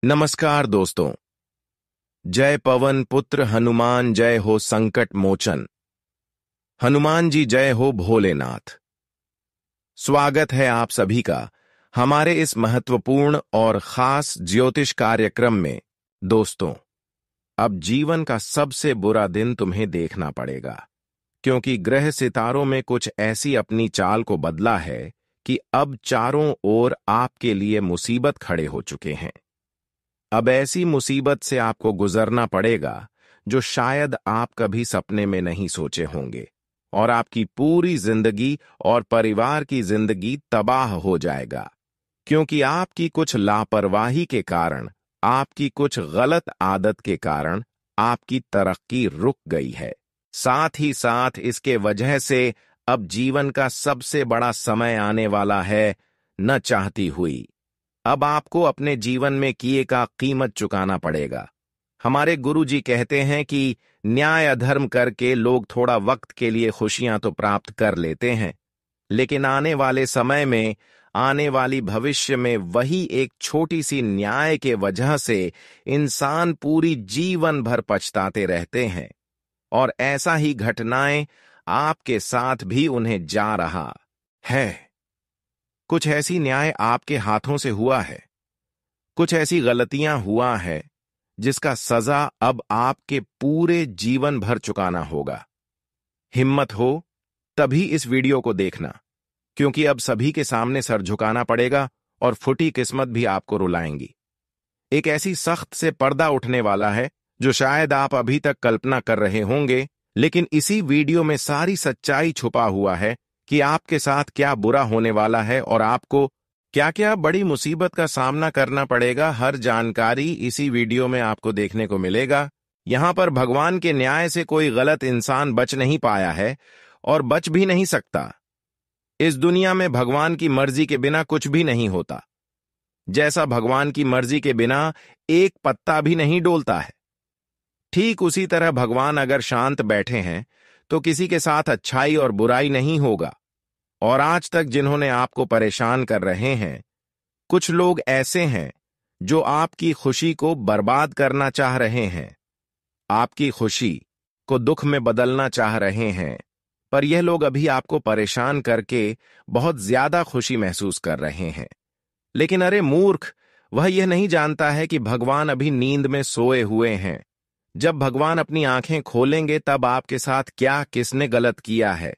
नमस्कार दोस्तों। जय पवन पुत्र हनुमान, जय हो संकट मोचन। हनुमान जी जय हो भोलेनाथ। स्वागत है आप सभी का हमारे इस महत्वपूर्ण और खास ज्योतिष कार्यक्रम में। दोस्तों, अब जीवन का सबसे बुरा दिन तुम्हें देखना पड़ेगा, क्योंकि ग्रह सितारों में कुछ ऐसी अपनी चाल को बदला है कि अब चारों ओर आपके लिए मुसीबत खड़े हो चुके हैं। अब ऐसी मुसीबत से आपको गुजरना पड़ेगा जो शायद आप कभी सपने में नहीं सोचे होंगे, और आपकी पूरी जिंदगी और परिवार की जिंदगी तबाह हो जाएगा, क्योंकि आपकी कुछ लापरवाही के कारण, आपकी कुछ गलत आदत के कारण आपकी तरक्की रुक गई है। साथ ही साथ इसके वजह से अब जीवन का सबसे बड़ा समय आने वाला है, न चाहती हुई। अब आपको अपने जीवन में किए का कीमत चुकाना पड़ेगा। हमारे गुरुजी कहते हैं कि न्याय अधर्म करके लोग थोड़ा वक्त के लिए खुशियां तो प्राप्त कर लेते हैं, लेकिन आने वाले समय में, आने वाली भविष्य में वही एक छोटी सी न्याय के वजह से इंसान पूरी जीवन भर पछताते रहते हैं। और ऐसा ही घटनाएं आपके साथ भी उन्हें जा रहा है। कुछ ऐसी न्याय आपके हाथों से हुआ है, कुछ ऐसी गलतियां हुआ है जिसका सजा अब आपके पूरे जीवन भर चुकाना होगा। हिम्मत हो तभी इस वीडियो को देखना, क्योंकि अब सभी के सामने सर झुकाना पड़ेगा और फुटी किस्मत भी आपको रुलाएंगी। एक ऐसी सख्त से पर्दा उठने वाला है जो शायद आप अभी तक कल्पना कर रहे होंगे, लेकिन इसी वीडियो में सारी सच्चाई छुपा हुआ है कि आपके साथ क्या बुरा होने वाला है और आपको क्या क्या बड़ी मुसीबत का सामना करना पड़ेगा। हर जानकारी इसी वीडियो में आपको देखने को मिलेगा। यहां पर भगवान के न्याय से कोई गलत इंसान बच नहीं पाया है और बच भी नहीं सकता। इस दुनिया में भगवान की मर्जी के बिना कुछ भी नहीं होता। जैसा भगवान की मर्जी के बिना एक पत्ता भी नहीं डोलता है, ठीक उसी तरह भगवान अगर शांत बैठे हैं तो किसी के साथ अच्छाई और बुराई नहीं होगा। और आज तक जिन्होंने आपको परेशान कर रहे हैं, कुछ लोग ऐसे हैं जो आपकी खुशी को बर्बाद करना चाह रहे हैं, आपकी खुशी को दुख में बदलना चाह रहे हैं, पर यह लोग अभी आपको परेशान करके बहुत ज्यादा खुशी महसूस कर रहे हैं। लेकिन अरे मूर्ख, वह यह नहीं जानता है कि भगवान अभी नींद में सोए हुए हैं। जब भगवान अपनी आंखें खोलेंगे तब आपके साथ क्या किसने गलत किया है,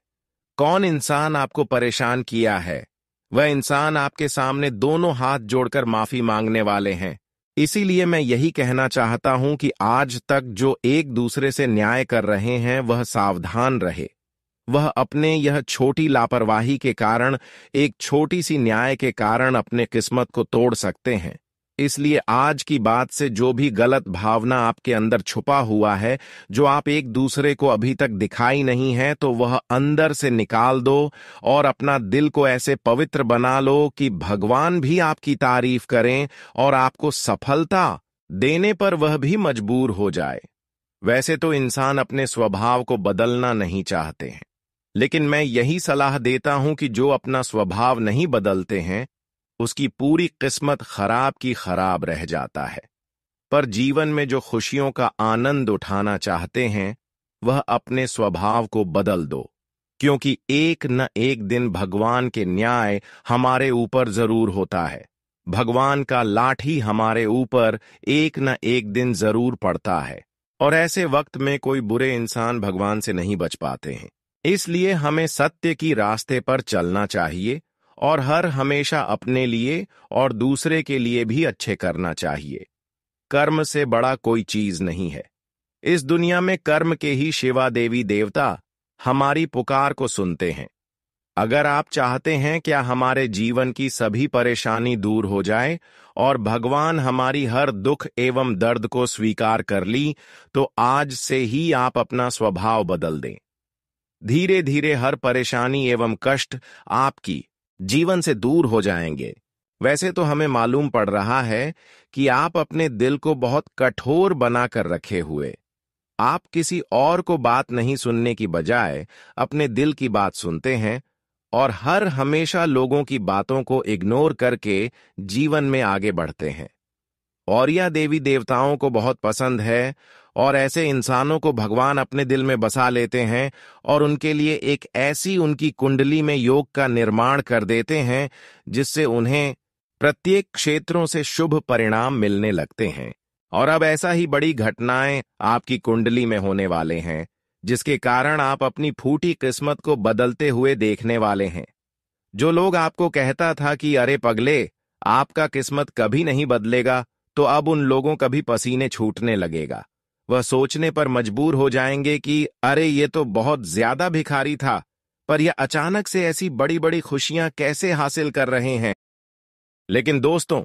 कौन इंसान आपको परेशान किया है, वह इंसान आपके सामने दोनों हाथ जोड़कर माफी मांगने वाले हैं। इसीलिए मैं यही कहना चाहता हूं कि आज तक जो एक दूसरे से न्याय कर रहे हैं वह सावधान रहे। वह अपने यह छोटी लापरवाही के कारण, एक छोटी सी न्याय के कारण अपने किस्मत को तोड़ सकते हैं। इसलिए आज की बात से जो भी गलत भावना आपके अंदर छुपा हुआ है, जो आप एक दूसरे को अभी तक दिखाई नहीं है, तो वह अंदर से निकाल दो और अपना दिल को ऐसे पवित्र बना लो कि भगवान भी आपकी तारीफ करें और आपको सफलता देने पर वह भी मजबूर हो जाए। वैसे तो इंसान अपने स्वभाव को बदलना नहीं चाहते हैं, लेकिन मैं यही सलाह देता हूं कि जो अपना स्वभाव नहीं बदलते हैं उसकी पूरी किस्मत खराब की खराब रह जाता है। पर जीवन में जो खुशियों का आनंद उठाना चाहते हैं, वह अपने स्वभाव को बदल दो, क्योंकि एक न एक दिन भगवान के न्याय हमारे ऊपर जरूर होता है। भगवान का लाठी हमारे ऊपर एक न एक दिन जरूर पड़ता है, और ऐसे वक्त में कोई बुरे इंसान भगवान से नहीं बच पाते हैं। इसलिए हमें सत्य की रास्ते पर चलना चाहिए और हर हमेशा अपने लिए और दूसरे के लिए भी अच्छे करना चाहिए। कर्म से बड़ा कोई चीज नहीं है। इस दुनिया में कर्म के ही शिवा देवी देवता हमारी पुकार को सुनते हैं। अगर आप चाहते हैं क्या हमारे जीवन की सभी परेशानी दूर हो जाए और भगवान हमारी हर दुख एवं दर्द को स्वीकार कर ली, तो आज से ही आप अपना स्वभाव बदल दें। धीरे धीरे हर परेशानी एवं कष्ट आपकी जीवन से दूर हो जाएंगे। वैसे तो हमें मालूम पड़ रहा है कि आप अपने दिल को बहुत कठोर बनाकर रखे हुए, आप किसी और को बात नहीं सुनने की बजाय अपने दिल की बात सुनते हैं और हर हमेशा लोगों की बातों को इग्नोर करके जीवन में आगे बढ़ते हैं। और यह देवी देवताओं को बहुत पसंद है और ऐसे इंसानों को भगवान अपने दिल में बसा लेते हैं और उनके लिए एक ऐसी उनकी कुंडली में योग का निर्माण कर देते हैं जिससे उन्हें प्रत्येक क्षेत्रों से शुभ परिणाम मिलने लगते हैं। और अब ऐसा ही बड़ी घटनाएं आपकी कुंडली में होने वाले हैं जिसके कारण आप अपनी फूटी किस्मत को बदलते हुए देखने वाले हैं। जो लोग आपको कहता था कि अरे पगले, आपका किस्मत कभी नहीं बदलेगा, तो अब उन लोगों का भी पसीने छूटने लगेगा। वह सोचने पर मजबूर हो जाएंगे कि अरे ये तो बहुत ज्यादा भिखारी था, पर यह अचानक से ऐसी बड़ी बड़ी खुशियां कैसे हासिल कर रहे हैं। लेकिन दोस्तों,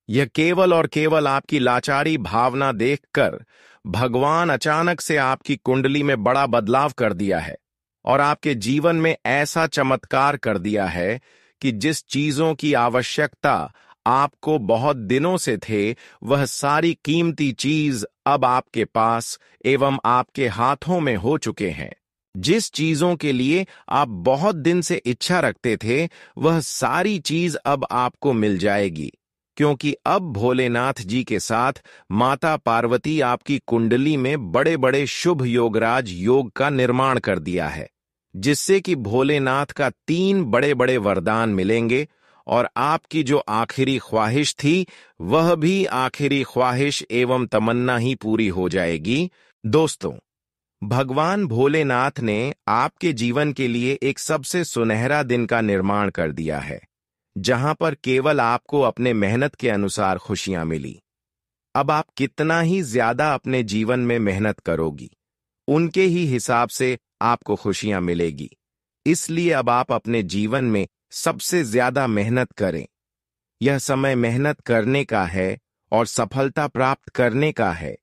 यह केवल और केवल आपकी लाचारी भावना देखकर भगवान अचानक से आपकी कुंडली में बड़ा बदलाव कर दिया है और आपके जीवन में ऐसा चमत्कार कर दिया है कि जिस चीजों की आवश्यकता आपको बहुत दिनों से थे, वह सारी कीमती चीज अब आपके पास एवं आपके हाथों में हो चुके हैं। जिस चीजों के लिए आप बहुत दिन से इच्छा रखते थे, वह सारी चीज अब आपको मिल जाएगी, क्योंकि अब भोलेनाथ जी के साथ माता पार्वती आपकी कुंडली में बड़े बड़े शुभ योगराज योग का निर्माण कर दिया है, जिससे कि भोलेनाथ का 3 बड़े बड़े वरदान मिलेंगे और आपकी जो आखिरी ख्वाहिश थी वह भी आखिरी ख्वाहिश एवं तमन्ना ही पूरी हो जाएगी। दोस्तों, भगवान भोलेनाथ ने आपके जीवन के लिए एक सबसे सुनहरा दिन का निर्माण कर दिया है, जहां पर केवल आपको अपने मेहनत के अनुसार खुशियां मिली। अब आप कितना ही ज्यादा अपने जीवन में मेहनत करोगी, उनके ही हिसाब से आपको खुशियां मिलेगी। इसलिए अब आप अपने जीवन में सबसे ज्यादा मेहनत करें। यह समय मेहनत करने का है और सफलता प्राप्त करने का है।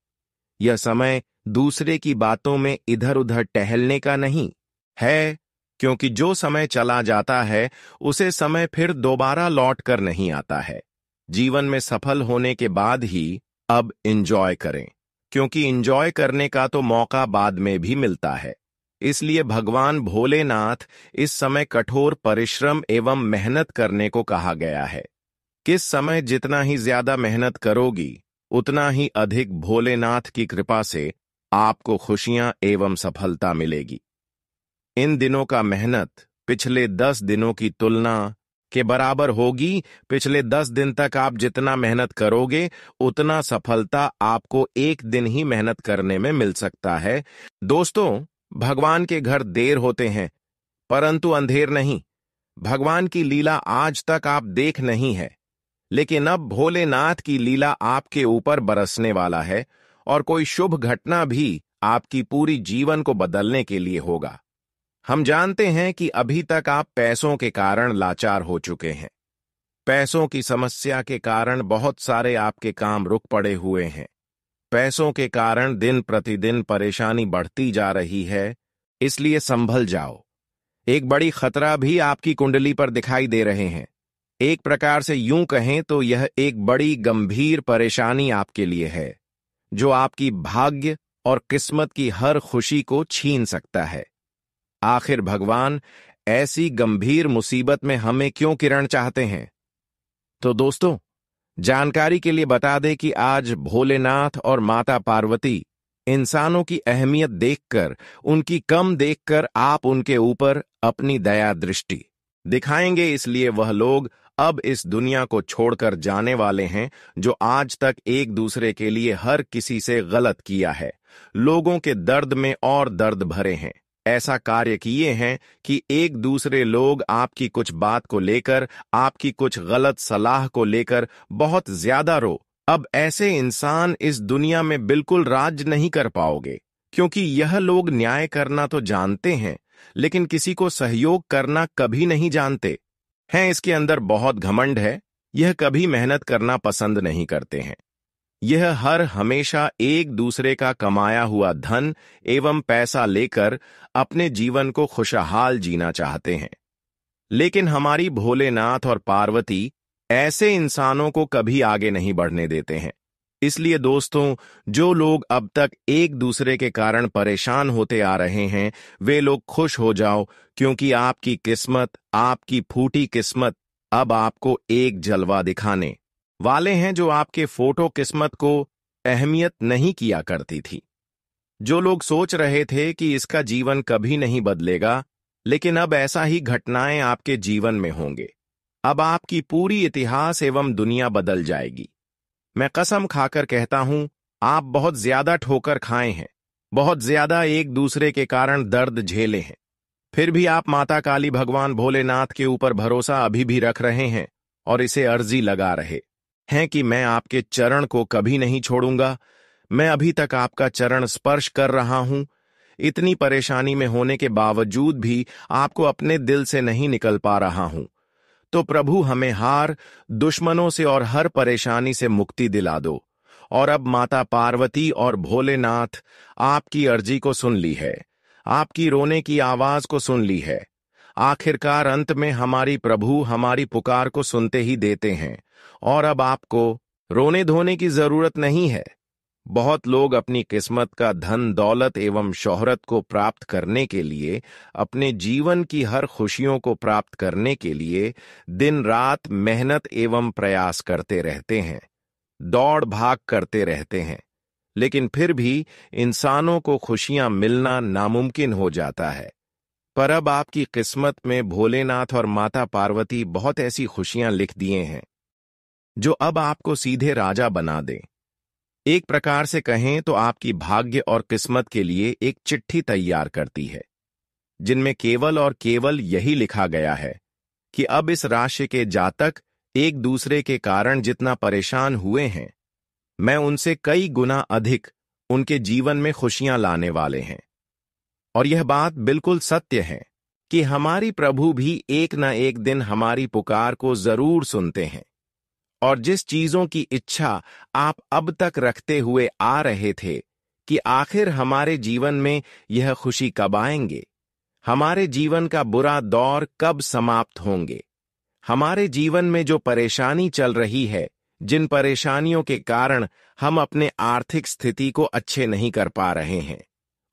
यह समय दूसरे की बातों में इधर उधर टहलने का नहीं है, क्योंकि जो समय चला जाता है उसे समय फिर दोबारा लौट कर नहीं आता है। जीवन में सफल होने के बाद ही अब एंजॉय करें, क्योंकि एंजॉय करने का तो मौका बाद में भी मिलता है। इसलिए भगवान भोलेनाथ इस समय कठोर परिश्रम एवं मेहनत करने को कहा गया है। किस समय जितना ही ज्यादा मेहनत करोगी, उतना ही अधिक भोलेनाथ की कृपा से आपको खुशियां एवं सफलता मिलेगी। इन दिनों का मेहनत पिछले 10 दिनों की तुलना के बराबर होगी। पिछले 10 दिन तक आप जितना मेहनत करोगे, उतना सफलता आपको एक दिन ही मेहनत करने में मिल सकता है। दोस्तों, भगवान के घर देर होते हैं, परंतु अंधेर नहीं। भगवान की लीला आज तक आप देख नहीं है, लेकिन अब भोलेनाथ की लीला आपके ऊपर बरसने वाला है और कोई शुभ घटना भी आपकी पूरी जीवन को बदलने के लिए होगा। हम जानते हैं कि अभी तक आप पैसों के कारण लाचार हो चुके हैं। पैसों की समस्या के कारण बहुत सारे आपके काम रुक पड़े हुए हैं। पैसों के कारण दिन प्रतिदिन परेशानी बढ़ती जा रही है, इसलिए संभल जाओ। एक बड़ी खतरा भी आपकी कुंडली पर दिखाई दे रहे हैं। एक प्रकार से यूं कहें तो यह एक बड़ी गंभीर परेशानी आपके लिए है, जो आपकी भाग्य और किस्मत की हर खुशी को छीन सकता है। आखिर भगवान ऐसी गंभीर मुसीबत में हमें क्यों किरण चाहते हैं? तो दोस्तों, जानकारी के लिए बता दें कि आज भोलेनाथ और माता पार्वती इंसानों की अहमियत देखकर, उनकी कम देखकर आप उनके ऊपर अपनी दया दृष्टि दिखाएंगे। इसलिए वह लोग अब इस दुनिया को छोड़कर जाने वाले हैं, जो आज तक एक दूसरे के लिए हर किसी से गलत किया है, लोगों के दर्द में और दर्द भरे हैं, ऐसा कार्य किए हैं कि एक दूसरे लोग आपकी कुछ बात को लेकर, आपकी कुछ गलत सलाह को लेकर बहुत ज्यादा रो। अब ऐसे इंसान इस दुनिया में बिल्कुल राज नहीं कर पाओगे, क्योंकि यह लोग न्याय करना तो जानते हैं, लेकिन किसी को सहयोग करना कभी नहीं जानते हैं। इसके अंदर बहुत घमंड है। यह कभी मेहनत करना पसंद नहीं करते हैं। यह हर हमेशा एक दूसरे का कमाया हुआ धन एवं पैसा लेकर अपने जीवन को खुशहाल जीना चाहते हैं। लेकिन हमारी भोलेनाथ और पार्वती ऐसे इंसानों को कभी आगे नहीं बढ़ने देते हैं। इसलिए दोस्तों, जो लोग अब तक एक दूसरे के कारण परेशान होते आ रहे हैं, वे लोग खुश हो जाओ, क्योंकि आपकी किस्मत, आपकी फूटी किस्मत अब आपको एक जलवा दिखाने वाले हैं जो आपके फोटो किस्मत को अहमियत नहीं किया करती थी। जो लोग सोच रहे थे कि इसका जीवन कभी नहीं बदलेगा, लेकिन अब ऐसा ही घटनाएं आपके जीवन में होंगे। अब आपकी पूरी इतिहास एवं दुनिया बदल जाएगी। मैं कसम खाकर कहता हूं, आप बहुत ज्यादा ठोकर खाए हैं, बहुत ज्यादा एक दूसरे के कारण दर्द झेले हैं। फिर भी आप माता काली भगवान भोलेनाथ के ऊपर भरोसा अभी भी रख रहे हैं और इसे अर्जी लगा रहे हैं कि मैं आपके चरण को कभी नहीं छोड़ूंगा। मैं अभी तक आपका चरण स्पर्श कर रहा हूं। इतनी परेशानी में होने के बावजूद भी आपको अपने दिल से नहीं निकल पा रहा हूं। तो प्रभु हमें हार, दुश्मनों से और हर परेशानी से मुक्ति दिला दो। और अब माता पार्वती और भोलेनाथ आपकी अर्जी को सुन ली है, आपकी रोने की आवाज को सुन ली है। आखिरकार अंत में हमारी प्रभु हमारी पुकार को सुनते ही देते हैं और अब आपको रोने धोने की जरूरत नहीं है। बहुत लोग अपनी किस्मत का धन दौलत एवं शोहरत को प्राप्त करने के लिए, अपने जीवन की हर खुशियों को प्राप्त करने के लिए दिन रात मेहनत एवं प्रयास करते रहते हैं, दौड़ भाग करते रहते हैं, लेकिन फिर भी इंसानों को खुशियां मिलना नामुमकिन हो जाता है। पर अब आपकी किस्मत में भोलेनाथ और माता पार्वती बहुत ऐसी खुशियां लिख दिए हैं जो अब आपको सीधे राजा बना दें। एक प्रकार से कहें तो आपकी भाग्य और किस्मत के लिए एक चिट्ठी तैयार करती है, जिनमें केवल और केवल यही लिखा गया है कि अब इस राशि के जातक एक दूसरे के कारण जितना परेशान हुए हैं, मैं उनसे कई गुना अधिक उनके जीवन में खुशियां लाने वाले हैं। और यह बात बिल्कुल सत्य है कि हमारी प्रभु भी एक न एक दिन हमारी पुकार को जरूर सुनते हैं। और जिस चीजों की इच्छा आप अब तक रखते हुए आ रहे थे कि आखिर हमारे जीवन में यह खुशी कब आएंगे, हमारे जीवन का बुरा दौर कब समाप्त होंगे, हमारे जीवन में जो परेशानी चल रही है, जिन परेशानियों के कारण हम अपने आर्थिक स्थिति को अच्छे नहीं कर पा रहे हैं,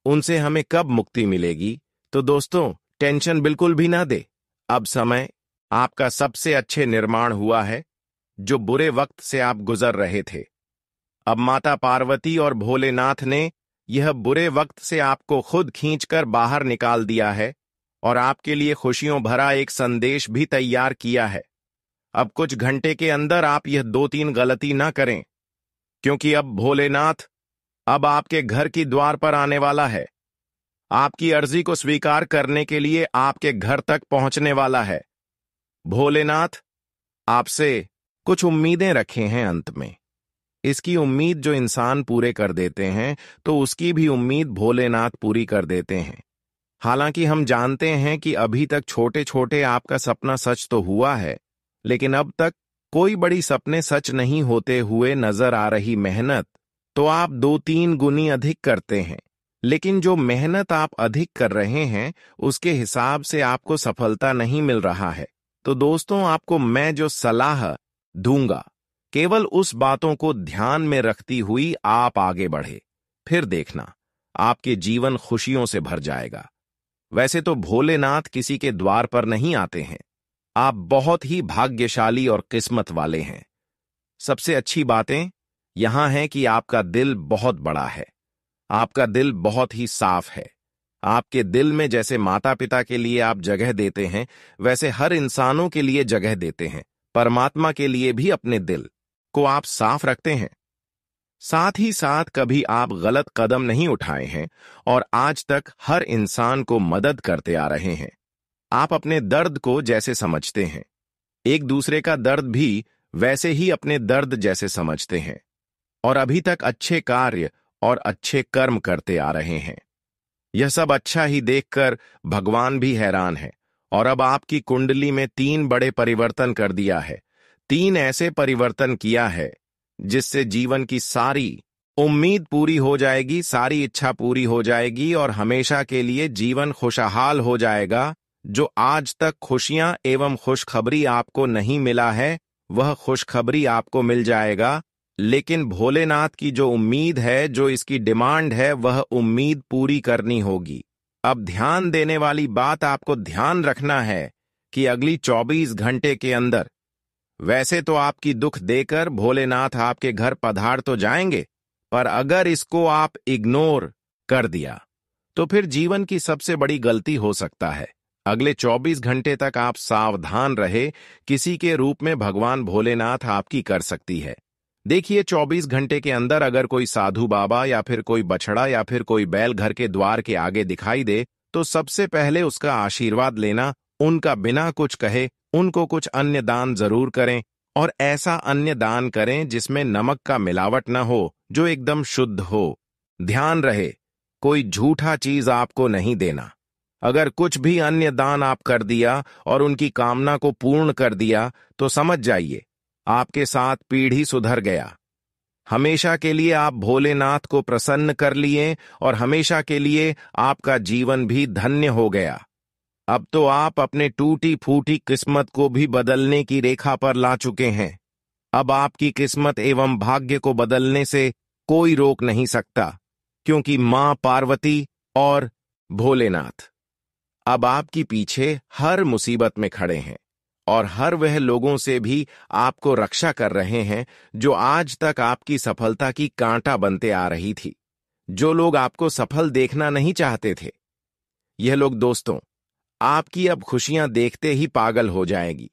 उनसे हमें कब मुक्ति मिलेगी। तो दोस्तों, टेंशन बिल्कुल भी ना दे। अब समय आपका सबसे अच्छे निर्माण हुआ है। जो बुरे वक्त से आप गुजर रहे थे, अब माता पार्वती और भोलेनाथ ने यह बुरे वक्त से आपको खुद खींचकर बाहर निकाल दिया है और आपके लिए खुशियों भरा एक संदेश भी तैयार किया है। अब कुछ घंटे के अंदर आप यह 2-3 गलती ना करें, क्योंकि अब भोलेनाथ अब आपके घर की द्वार पर आने वाला है। आपकी अर्जी को स्वीकार करने के लिए आपके घर तक पहुंचने वाला है। भोलेनाथ आपसे कुछ उम्मीदें रखे हैं अंत में। इसकी उम्मीद जो इंसान पूरे कर देते हैं, तो उसकी भी उम्मीद भोलेनाथ पूरी कर देते हैं। हालांकि हम जानते हैं कि अभी तक छोटे छोटे आपका सपना सच तो हुआ है, लेकिन अब तक कोई बड़ी सपने सच नहीं होते हुए नजर आ रही मेहनत तो आप 2-3 गुनी अधिक करते हैं। लेकिन जो मेहनत आप अधिक कर रहे हैं, उसके हिसाब से आपको सफलता नहीं मिल रहा है। तो दोस्तों, आपको मैं जो सलाह दूंगा, केवल उस बातों को ध्यान में रखती हुई आप आगे बढ़े। फिर देखना, आपके जीवन खुशियों से भर जाएगा। वैसे तो भोलेनाथ किसी के द्वार पर नहीं आते हैं। आप बहुत ही भाग्यशाली और किस्मत वाले हैं। सबसे अच्छी बातें यहां हैं कि आपका दिल बहुत बड़ा है, आपका दिल बहुत ही साफ है। आपके दिल में जैसे माता पिता के लिए आप जगह देते हैं, वैसे हर इंसानों के लिए जगह देते हैं। परमात्मा के लिए भी अपने दिल को आप साफ रखते हैं। साथ ही साथ कभी आप गलत कदम नहीं उठाए हैं और आज तक हर इंसान को मदद करते आ रहे हैं। आप अपने दर्द को जैसे समझते हैं, एक दूसरे का दर्द भी वैसे ही अपने दर्द जैसे समझते हैं और अभी तक अच्छे कार्य और अच्छे कर्म करते आ रहे हैं। यह सब अच्छा ही देखकर भगवान भी हैरान है और अब आपकी कुंडली में 3 बड़े परिवर्तन कर दिया है। 3 ऐसे परिवर्तन किया है जिससे जीवन की सारी उम्मीद पूरी हो जाएगी, सारी इच्छा पूरी हो जाएगी और हमेशा के लिए जीवन खुशहाल हो जाएगा। जो आज तक खुशियां एवं खुशखबरी आपको नहीं मिला है, वह खुशखबरी आपको मिल जाएगा। लेकिन भोलेनाथ की जो उम्मीद है, जो इसकी डिमांड है, वह उम्मीद पूरी करनी होगी। अब ध्यान देने वाली बात आपको ध्यान रखना है कि अगली 24 घंटे के अंदर वैसे तो आपकी दुख देकर भोलेनाथ आपके घर पधार तो जाएंगे, पर अगर इसको आप इग्नोर कर दिया तो फिर जीवन की सबसे बड़ी गलती हो सकता है। अगले 24 घंटे तक आप सावधान रहे, किसी के रूप में भगवान भोलेनाथ आपकी कर सकती है। देखिए, 24 घंटे के अंदर अगर कोई साधु बाबा या फिर कोई बछड़ा या फिर कोई बैल घर के द्वार के आगे दिखाई दे तो सबसे पहले उसका आशीर्वाद लेना, उनका बिना कुछ कहे उनको कुछ अन्य दान जरूर करें, और ऐसा अन्य दान करें जिसमें नमक का मिलावट न हो, जो एकदम शुद्ध हो। ध्यान रहे, कोई झूठा चीज आपको नहीं देना। अगर कुछ भी अन्य दान आप कर दिया और उनकी कामना को पूर्ण कर दिया तो समझ जाइए आपके साथ पीढ़ी सुधर गया। हमेशा के लिए आप भोलेनाथ को प्रसन्न कर लिए और हमेशा के लिए आपका जीवन भी धन्य हो गया। अब तो आप अपने टूटी फूटी किस्मत को भी बदलने की रेखा पर ला चुके हैं। अब आपकी किस्मत एवं भाग्य को बदलने से कोई रोक नहीं सकता, क्योंकि मां पार्वती और भोलेनाथ अब आपकी पीछे हर मुसीबत में खड़े हैं और हर वह लोगों से भी आपको रक्षा कर रहे हैं जो आज तक आपकी सफलता की कांटा बनते आ रही थी, जो लोग आपको सफल देखना नहीं चाहते थे। यह लोग दोस्तों आपकी अब खुशियां देखते ही पागल हो जाएगी,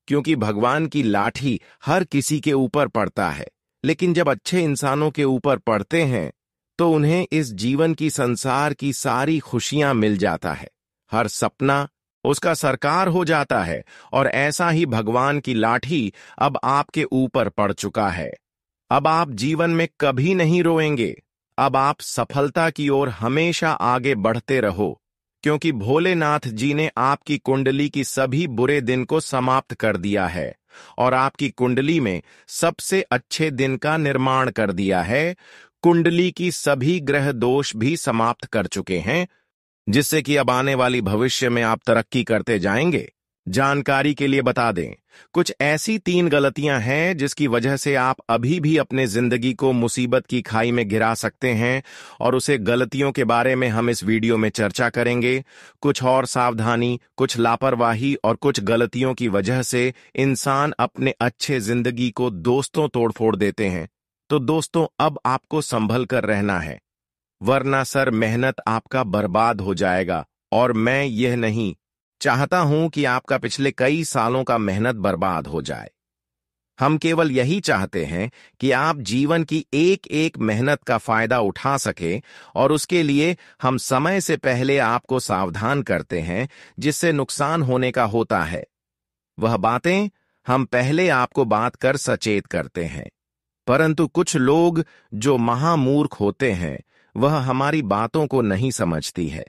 क्योंकि भगवान की लाठी हर किसी के ऊपर पड़ता है, लेकिन जब अच्छे इंसानों के ऊपर पड़ते हैं तो उन्हें इस जीवन की संसार की सारी खुशियां मिल जाता है, हर सपना उसका सरकार हो जाता है। और ऐसा ही भगवान की लाठी अब आपके ऊपर पड़ चुका है। अब आप जीवन में कभी नहीं रोएंगे। अब आप सफलता की ओर हमेशा आगे बढ़ते रहो, क्योंकि भोलेनाथ जी ने आपकी कुंडली की सभी बुरे दिन को समाप्त कर दिया है और आपकी कुंडली में सबसे अच्छे दिन का निर्माण कर दिया है। कुंडली की सभी ग्रह दोष भी समाप्त कर चुके हैं, जिससे कि अब आने वाली भविष्य में आप तरक्की करते जाएंगे। जानकारी के लिए बता दें, कुछ ऐसी 3 गलतियां हैं जिसकी वजह से आप अभी भी अपने जिंदगी को मुसीबत की खाई में गिरा सकते हैं, और उसे गलतियों के बारे में हम इस वीडियो में चर्चा करेंगे। कुछ और सावधानी, कुछ लापरवाही और कुछ गलतियों की वजह से इंसान अपने अच्छे जिंदगी को दोस्तों तोड़फोड़ देते हैं। तो दोस्तों, अब आपको संभल कर रहना है, वरना सर मेहनत आपका बर्बाद हो जाएगा। और मैं यह नहीं चाहता हूं कि आपका पिछले कई सालों का मेहनत बर्बाद हो जाए। हम केवल यही चाहते हैं कि आप जीवन की एक एक मेहनत का फायदा उठा सके, और उसके लिए हम समय से पहले आपको सावधान करते हैं, जिससे नुकसान होने का होता है। वह बातें हम पहले आपको बात कर सचेत करते हैं, परंतु कुछ लोग जो महामूर्ख होते हैं वह हमारी बातों को नहीं समझती है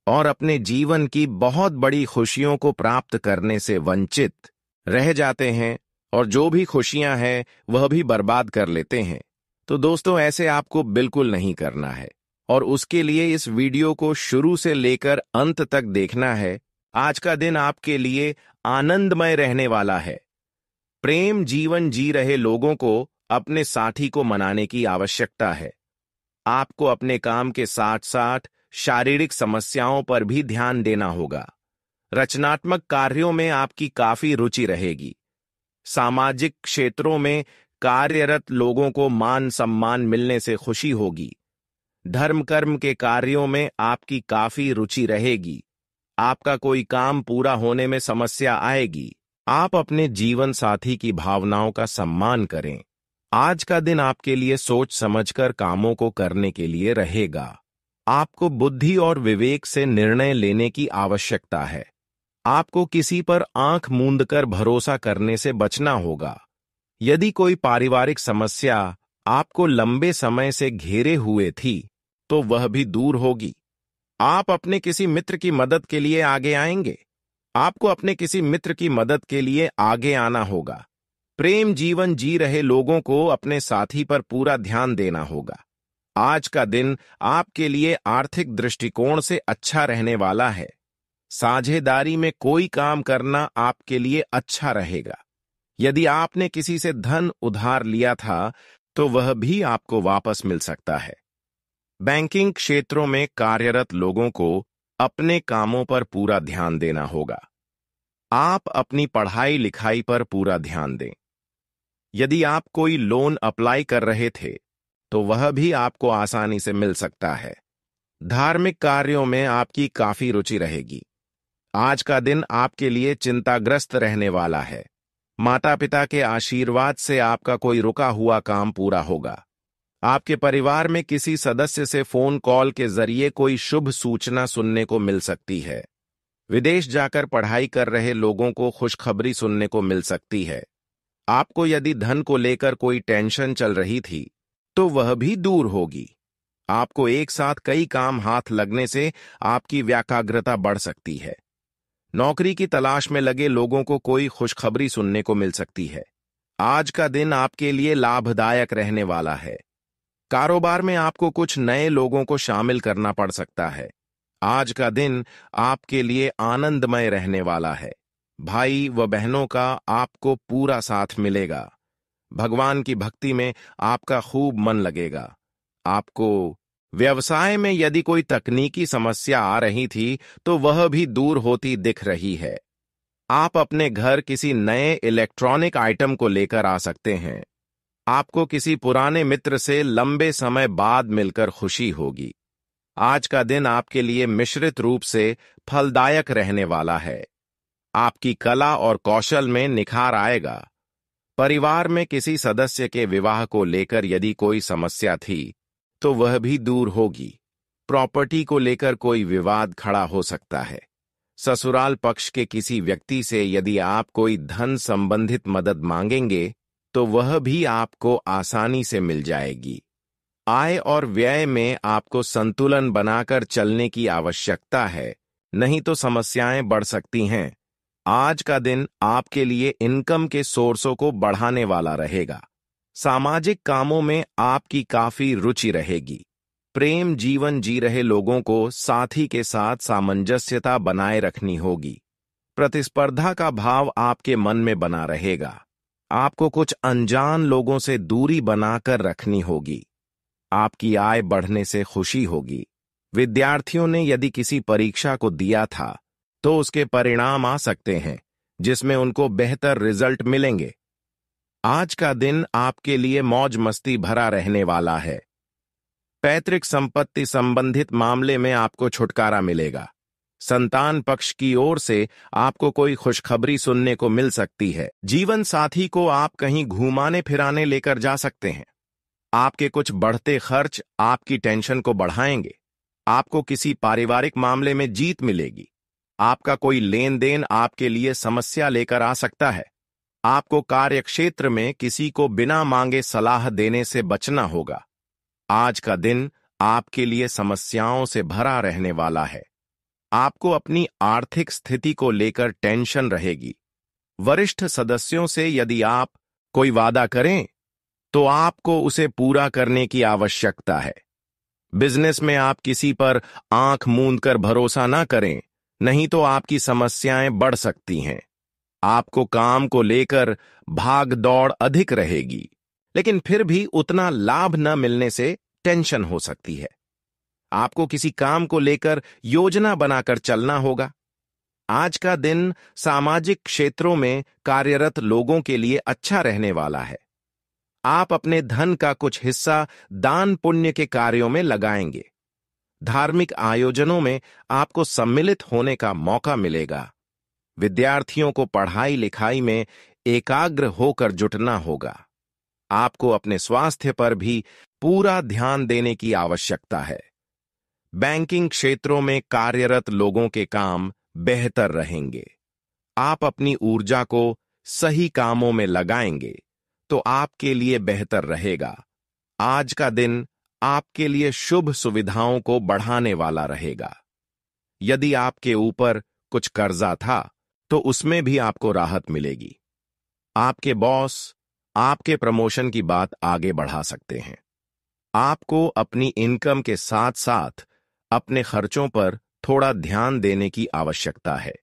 और अपने जीवन की बहुत बड़ी खुशियों को प्राप्त करने से वंचित रह जाते हैं, और जो भी खुशियां हैं वह भी बर्बाद कर लेते हैं। तो दोस्तों, ऐसे आपको बिल्कुल नहीं करना है, और उसके लिए इस वीडियो को शुरू से लेकर अंत तक देखना है। आज का दिन आपके लिए आनंदमय रहने वाला है। प्रेम जीवन जी रहे लोगों को अपने साथी को मनाने की आवश्यकता है। आपको अपने काम के साथ साथ शारीरिक समस्याओं पर भी ध्यान देना होगा। रचनात्मक कार्यों में आपकी काफी रुचि रहेगी। सामाजिक क्षेत्रों में कार्यरत लोगों को मान सम्मान मिलने से खुशी होगी। धर्म कर्म के कार्यों में आपकी काफी रुचि रहेगी। आपका कोई काम पूरा होने में समस्या आएगी। आप अपने जीवन साथी की भावनाओं का सम्मान करें। आज का दिन आपके लिए सोच समझकर कामों को करने के लिए रहेगा। आपको बुद्धि और विवेक से निर्णय लेने की आवश्यकता है। आपको किसी पर आंख मूंदकर भरोसा करने से बचना होगा। यदि कोई पारिवारिक समस्या आपको लंबे समय से घेरे हुए थी तो वह भी दूर होगी। आप अपने किसी मित्र की मदद के लिए आगे आएंगे। आपको अपने किसी मित्र की मदद के लिए आगे आना होगा। प्रेम जीवन जी रहे लोगों को अपने साथी पर पूरा ध्यान देना होगा। आज का दिन आपके लिए आर्थिक दृष्टिकोण से अच्छा रहने वाला है। साझेदारी में कोई काम करना आपके लिए अच्छा रहेगा। यदि आपने किसी से धन उधार लिया था तो वह भी आपको वापस मिल सकता है। बैंकिंग क्षेत्रों में कार्यरत लोगों को अपने कामों पर पूरा ध्यान देना होगा। आप अपनी पढ़ाई लिखाई पर पूरा ध्यान दें। यदि आप कोई लोन अप्लाई कर रहे थे तो वह भी आपको आसानी से मिल सकता है। धार्मिक कार्यों में आपकी काफी रुचि रहेगी। आज का दिन आपके लिए चिंताग्रस्त रहने वाला है। माता पिता के आशीर्वाद से आपका कोई रुका हुआ काम पूरा होगा। आपके परिवार में किसी सदस्य से फोन कॉल के जरिए कोई शुभ सूचना सुनने को मिल सकती है। विदेश जाकर पढ़ाई कर रहे लोगों को खुशखबरी सुनने को मिल सकती है। आपको यदि धन को लेकर कोई टेंशन चल रही थी तो वह भी दूर होगी। आपको एक साथ कई काम हाथ लगने से आपकी व्याकाग्रता बढ़ सकती है। नौकरी की तलाश में लगे लोगों को कोई खुशखबरी सुनने को मिल सकती है। आज का दिन आपके लिए लाभदायक रहने वाला है। कारोबार में आपको कुछ नए लोगों को शामिल करना पड़ सकता है। आज का दिन आपके लिए आनंदमय रहने वाला है। भाई व बहनों का आपको पूरा साथ मिलेगा। भगवान की भक्ति में आपका खूब मन लगेगा। आपको व्यवसाय में यदि कोई तकनीकी समस्या आ रही थी तो वह भी दूर होती दिख रही है। आप अपने घर किसी नए इलेक्ट्रॉनिक आइटम को लेकर आ सकते हैं। आपको किसी पुराने मित्र से लंबे समय बाद मिलकर खुशी होगी। आज का दिन आपके लिए मिश्रित रूप से फलदायक रहने वाला है। आपकी कला और कौशल में निखार आएगा। परिवार में किसी सदस्य के विवाह को लेकर यदि कोई समस्या थी तो वह भी दूर होगी। प्रॉपर्टी को लेकर कोई विवाद खड़ा हो सकता है। ससुराल पक्ष के किसी व्यक्ति से यदि आप कोई धन संबंधित मदद मांगेंगे तो वह भी आपको आसानी से मिल जाएगी। आय और व्यय में आपको संतुलन बनाकर चलने की आवश्यकता है, नहीं तो समस्याएं बढ़ सकती हैं। आज का दिन आपके लिए इनकम के सोर्सों को बढ़ाने वाला रहेगा। सामाजिक कामों में आपकी काफी रुचि रहेगी। प्रेम जीवन जी रहे लोगों को साथी के साथ सामंजस्यता बनाए रखनी होगी। प्रतिस्पर्धा का भाव आपके मन में बना रहेगा। आपको कुछ अनजान लोगों से दूरी बनाकर रखनी होगी। आपकी आय बढ़ने से खुशी होगी। विद्यार्थियों ने यदि किसी परीक्षा को दिया था तो उसके परिणाम आ सकते हैं जिसमें उनको बेहतर रिजल्ट मिलेंगे। आज का दिन आपके लिए मौज मस्ती भरा रहने वाला है। पैतृक संपत्ति संबंधित मामले में आपको छुटकारा मिलेगा। संतान पक्ष की ओर से आपको कोई खुशखबरी सुनने को मिल सकती है। जीवन साथी को आप कहीं घुमाने फिराने लेकर जा सकते हैं। आपके कुछ बढ़ते खर्च आपकी टेंशन को बढ़ाएंगे। आपको किसी पारिवारिक मामले में जीत मिलेगी। आपका कोई लेन देन आपके लिए समस्या लेकर आ सकता है। आपको कार्यक्षेत्र में किसी को बिना मांगे सलाह देने से बचना होगा। आज का दिन आपके लिए समस्याओं से भरा रहने वाला है। आपको अपनी आर्थिक स्थिति को लेकर टेंशन रहेगी। वरिष्ठ सदस्यों से यदि आप कोई वादा करें तो आपको उसे पूरा करने की आवश्यकता है। बिजनेस में आप किसी पर आंख मूंद कर भरोसा ना करें, नहीं तो आपकी समस्याएं बढ़ सकती हैं। आपको काम को लेकर भाग दौड़ अधिक रहेगी, लेकिन फिर भी उतना लाभ न मिलने से टेंशन हो सकती है। आपको किसी काम को लेकर योजना बनाकर चलना होगा। आज का दिन सामाजिक क्षेत्रों में कार्यरत लोगों के लिए अच्छा रहने वाला है। आप अपने धन का कुछ हिस्सा दान पुण्य के कार्यों में लगाएंगे। धार्मिक आयोजनों में आपको सम्मिलित होने का मौका मिलेगा। विद्यार्थियों को पढ़ाई लिखाई में एकाग्र होकर जुटना होगा। आपको अपने स्वास्थ्य पर भी पूरा ध्यान देने की आवश्यकता है। बैंकिंग क्षेत्रों में कार्यरत लोगों के काम बेहतर रहेंगे। आप अपनी ऊर्जा को सही कामों में लगाएंगे तो आपके लिए बेहतर रहेगा। आज का दिन आपके लिए शुभ सुविधाओं को बढ़ाने वाला रहेगा। यदि आपके ऊपर कुछ कर्जा था तो उसमें भी आपको राहत मिलेगी। आपके बॉस आपके प्रमोशन की बात आगे बढ़ा सकते हैं। आपको अपनी इनकम के साथ साथ अपने खर्चों पर थोड़ा ध्यान देने की आवश्यकता है।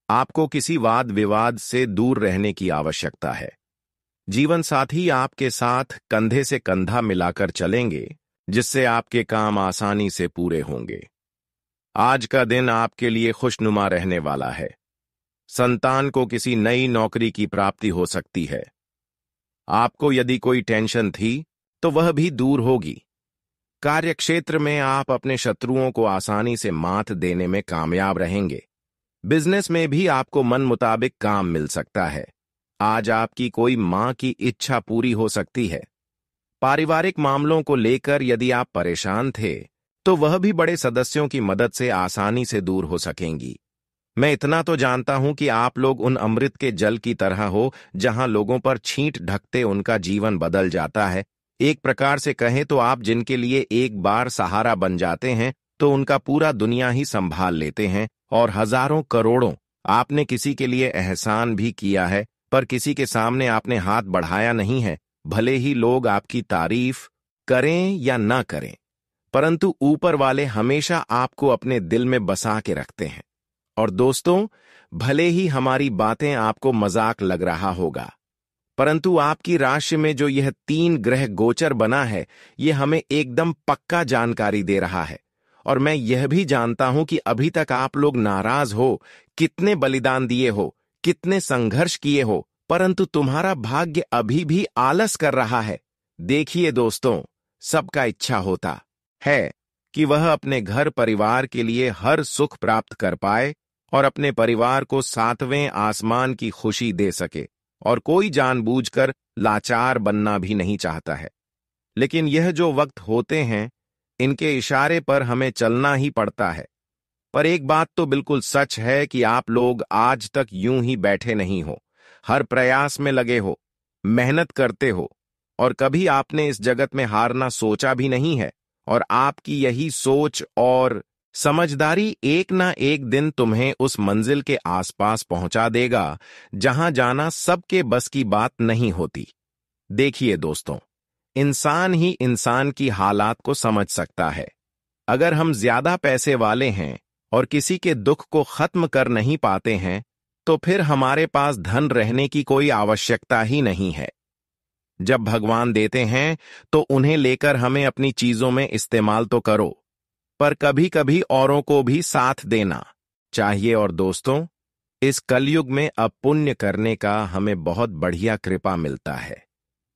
आपको किसी वाद विवाद से दूर रहने की आवश्यकता है। जीवन साथी आपके साथ कंधे से कंधा मिलाकर चलेंगे, जिससे आपके काम आसानी से पूरे होंगे। आज का दिन आपके लिए खुशनुमा रहने वाला है। संतान को किसी नई नौकरी की प्राप्ति हो सकती है। आपको यदि कोई टेंशन थी तो वह भी दूर होगी। कार्यक्षेत्र में आप अपने शत्रुओं को आसानी से मात देने में कामयाब रहेंगे। बिजनेस में भी आपको मन मुताबिक काम मिल सकता है। आज आपकी कोई मां की इच्छा पूरी हो सकती है। पारिवारिक मामलों को लेकर यदि आप परेशान थे तो वह भी बड़े सदस्यों की मदद से आसानी से दूर हो सकेंगी। मैं इतना तो जानता हूं कि आप लोग उन अमृत के जल की तरह हो जहां लोगों पर छींट ढकते उनका जीवन बदल जाता है। एक प्रकार से कहें तो आप जिनके लिए एक बार सहारा बन जाते हैं तो उनका पूरा दुनिया ही संभाल लेते हैं। और हजारों करोड़ों आपने किसी के लिए एहसान भी किया है, पर किसी के सामने आपने हाथ बढ़ाया नहीं है। भले ही लोग आपकी तारीफ करें या ना करें, परंतु ऊपर वाले हमेशा आपको अपने दिल में बसा के रखते हैं। और दोस्तों, भले ही हमारी बातें आपको मजाक लग रहा होगा, परंतु आपकी राशि में जो यह 3 ग्रह गोचर बना है, यह हमें एकदम पक्का जानकारी दे रहा है। और मैं यह भी जानता हूं कि अभी तक आप लोग नाराज हो, कितने बलिदान दिए हो, कितने संघर्ष किए हो, परंतु तुम्हारा भाग्य अभी भी आलस कर रहा है। देखिए दोस्तों, सबका इच्छा होता है कि वह अपने घर परिवार के लिए हर सुख प्राप्त कर पाए और अपने परिवार को 7वें आसमान की खुशी दे सके, और कोई जानबूझकर लाचार बनना भी नहीं चाहता है। लेकिन यह जो वक्त होते हैं, इनके इशारे पर हमें चलना ही पड़ता है। पर एक बात तो बिल्कुल सच है कि आप लोग आज तक यूं ही बैठे नहीं हो, हर प्रयास में लगे हो, मेहनत करते हो, और कभी आपने इस जगत में हारना सोचा भी नहीं है। और आपकी यही सोच और समझदारी एक ना एक दिन तुम्हें उस मंजिल के आसपास पहुंचा देगा जहां जाना सबके बस की बात नहीं होती। देखिए दोस्तों, इंसान ही इंसान की हालात को समझ सकता है। अगर हम ज्यादा पैसे वाले हैं और किसी के दुख को खत्म कर नहीं पाते हैं, तो फिर हमारे पास धन रहने की कोई आवश्यकता ही नहीं है। जब भगवान देते हैं तो उन्हें लेकर हमें अपनी चीजों में इस्तेमाल तो करो, पर कभी कभी औरों को भी साथ देना चाहिए। और दोस्तों, इस कलयुग में अब पुण्य करने का हमें बहुत बढ़िया कृपा मिलता है।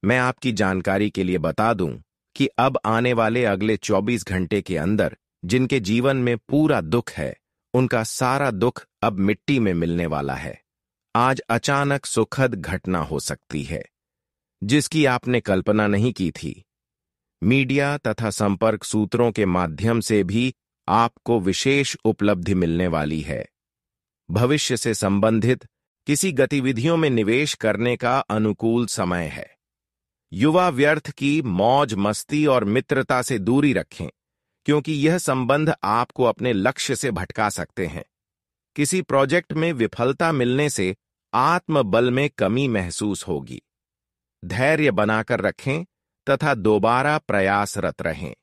मैं आपकी जानकारी के लिए बता दूं कि अब आने वाले अगले 24 घंटे के अंदर जिनके जीवन में पूरा दुख है, उनका सारा दुख अब मिट्टी में मिलने वाला है। आज अचानक सुखद घटना हो सकती है जिसकी आपने कल्पना नहीं की थी। मीडिया तथा संपर्क सूत्रों के माध्यम से भी आपको विशेष उपलब्धि मिलने वाली है। भविष्य से संबंधित किसी गतिविधियों में निवेश करने का अनुकूल समय है। युवा व्यर्थ की मौज मस्ती और मित्रता से दूरी रखें, क्योंकि यह संबंध आपको अपने लक्ष्य से भटका सकते हैं। किसी प्रोजेक्ट में विफलता मिलने से आत्मबल में कमी महसूस होगी। धैर्य बनाकर रखें तथा दोबारा प्रयासरत रहें।